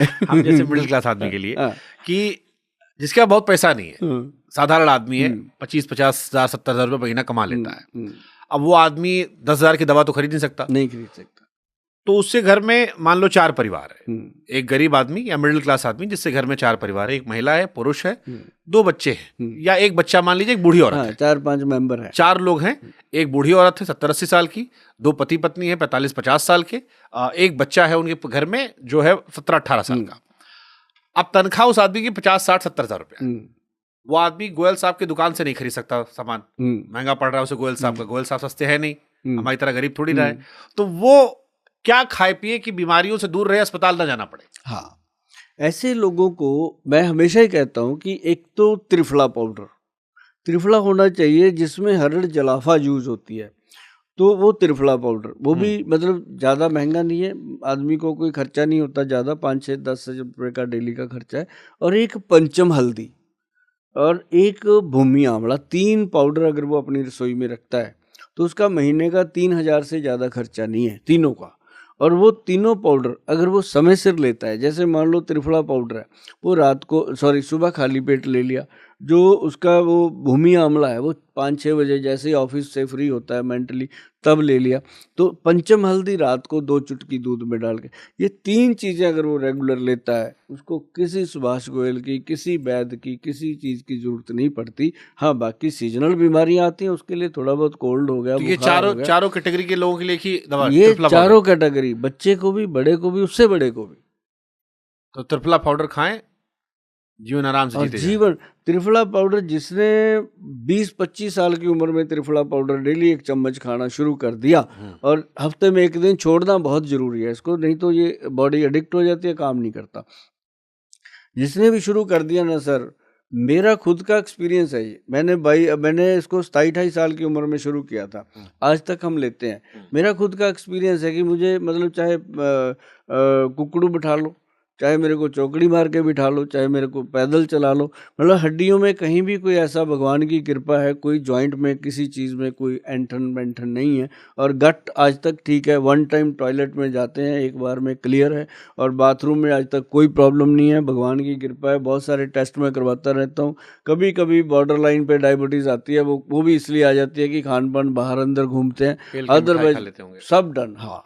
हम जैसे middle class आदमी के लिए हाँ। कि जिसके पास बहुत पैसा नहीं है, साधारण आदमी है, 25-50 हज़ार 70 हज़ार रुपये महीना कमा लेता है। अब वो आदमी 10,000 की दवा तो खरीद नहीं सकता, नहीं खरीद सकता। तो उससे घर में मान लो 4 परिवार है, एक गरीब आदमी या मिडिल क्लास आदमी जिससे घर में 4 परिवार है, एक महिला है, पुरुष है, 2 बच्चे हैं, या एक बच्चा मान लीजिए, एक बूढ़ी औरत है, 4-5 मेंबर है, 4 लोग हैं, एक बूढ़ी औरत है 70-80 साल की, 2 पति पत्नी है 45-50 साल के, एक बच्चा है उनके घर में जो है 17-18 साल का। अब तनख्वाह उस आदमी की 50-60-70 हज़ार रुपया, वो आदमी गोयल साहब की दुकान से नहीं खरीद सकता सामान, महंगा पड़ रहा है उसे गोयल साहब का, गोयल साहब सस्ते है नहीं, हमारी तरह गरीब थोड़ी रहा है, तो वो क्या खाए पिए कि बीमारियों से दूर रहे, अस्पताल ना जाना पड़े। हाँ, ऐसे लोगों को मैं हमेशा ही कहता हूँ कि एक तो त्रिफला पाउडर, त्रिफला होना चाहिए जिसमें हरड़ जलाफा यूज होती है, तो वो त्रिफला पाउडर, वो भी मतलब ज़्यादा महंगा नहीं है, आदमी को कोई खर्चा नहीं होता ज़्यादा, 5-6-10 रुपये का डेली का खर्चा है। और एक पंचम हल्दी और एक भूमि आंवला, 3 पाउडर अगर वो अपनी रसोई में रखता है तो उसका महीने का 3,000 से ज़्यादा खर्चा नहीं है तीनों का। और वो तीनों पाउडर अगर वो समय सिर लेता है, जैसे मान लो त्रिफला पाउडर है, वो सुबह खाली पेट ले लिया, जो उसका वो भूमि आंवला है वो 5-6 बजे जैसे ही ऑफिस से फ्री होता है मेंटली तब ले लिया, तो पंचम हल्दी रात को 2 चुटकी दूध में डाल के, ये 3 चीज़ें अगर वो रेगुलर लेता है, उसको किसी सुभाष गोयल की, किसी वैद्य की, किसी चीज़ की जरूरत नहीं पड़ती। हाँ, बाकी सीजनल बीमारियां आती हैं उसके लिए थोड़ा बहुत कोल्ड हो गया, तो ये चारों कैटेगरी के लोगों के लिए ही दवा, ये चारों कैटेगरी, बच्चे को भी, बड़े को भी, उससे बड़े को भी। तो त्रिफला पाउडर खाएं, जीवन आराम से जीते जीवन। त्रिफला पाउडर जिसने 20-25 साल की उम्र में त्रिफला पाउडर डेली 1 चम्मच खाना शुरू कर दिया, और हफ्ते में 1 दिन छोड़ना बहुत जरूरी है इसको, नहीं तो ये बॉडी एडिक्ट हो जाती है, काम नहीं करता। जिसने भी शुरू कर दिया ना सर, मेरा खुद का एक्सपीरियंस है ये, मैंने इसको 27-28 साल की उम्र में शुरू किया था, आज तक हम लेते हैं। मेरा खुद का एक्सपीरियंस है कि मुझे मतलब चाहे कुकड़ू बिठा लो, चाहे मेरे को चौकड़ी मार के बिठा लो, चाहे मेरे को पैदल चला लो, मतलब हड्डियों में कहीं भी कोई ऐसा भगवान की कृपा है, कोई जॉइंट में किसी चीज़ में कोई एंठन वेंठन नहीं है, और गट आज तक ठीक है। 1 टाइम टॉयलेट में जाते हैं 1 बार में क्लियर है, और बाथरूम में आज तक कोई प्रॉब्लम नहीं है, भगवान की कृपा है। बहुत सारे टेस्ट मैं करवाता रहता हूँ। कभी कभी बॉर्डर लाइन पे डायबिटीज़ आती है, वो भी इसलिए आ जाती है कि खान पान बाहर अंदर घूमते हैं, अदरवाइज सब डन। हाँ,